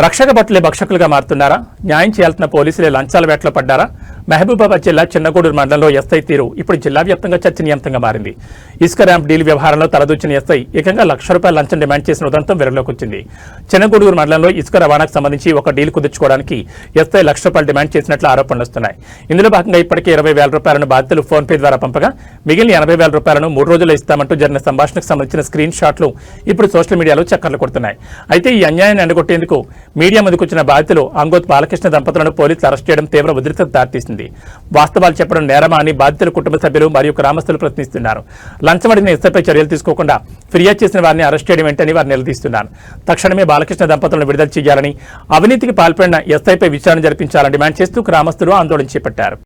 రక్షక భటులే భక్షకులుగా మారుతున్నారా? న్యాయం చేయాల్సిన పోలీసులే లంచాల వేటలో పడ్డారా? మహబూబాబాద్ జిల్లా చిన్నగూడూరు మండలంలో ఎస్ఐ తీరు ఇప్పుడు జిల్లా వ్యాప్తంగా చర్చనీయాంశంగా మారింది. ఇసుక ర్యాంప్ డీల్ వ్యవహారంలో తలదూచిన ఎస్ఐ ఏకంగా ₹1,00,000 లంచం డిమాండ్ చేసిన ఉదంతం వెలుగులోకి వచ్చింది. చిన్నగూడూరు మండలంలో ఇసుక రవాణాకు సంబంధించి ఒక డీల్ కుదుర్చుకోవడానికి ఎస్ఐ ₹1,00,000 డిమాండ్ చేసినట్లు ఆరోపణలు వస్తున్నాయి. ఇందులో భాగంగా ఇప్పటికే ₹20,000 బాధితులు ఫోన్ పే ద్వారా పంపగా మిగిలిన ₹80,000 3 రోజుల్లో ఇస్తామంటూ జరిగిన సంభాషణకు సంబంధించిన స్క్రీన్ షాట్లు ఇప్పుడు సోషల్ మీడియాలో చక్కర్లు కొడుతున్నాయి. అయితే ఈ అన్యాయాన్ని ఎండగొట్టేందుకు మీడియా ముందుకొచ్చిన బాధితులు అంగోత్ బాలకృష్ణ దంపతులను పోలీసులు అరెస్ట్ చేయడం తీవ్ర ఉద్రిక్తతకు దారితీసింది. వాస్తవాలు చెప్పడం నేరమా అని బాధితుల కుటుంబ సభ్యులు మరియు గ్రామస్తులు ప్రశ్నిస్తున్నారు. లంచం అడిగిన ఎస్ఐపై చర్యలు తీసుకోకుండా ఫిర్యాదు చేసిన వారిని అరెస్ట్ చేయడం ఏంటని వారు నిలదీస్తున్నారు. తక్షణమే బాలకృష్ణ దంపతులను విడుదల చేయాలని, అవినీతికి పాల్పడిన ఎస్ఐపై విచారణ జరిపించాలని డిమాండ్ చేస్తూ గ్రామస్తులు ఆందోళన చేపట్టారు.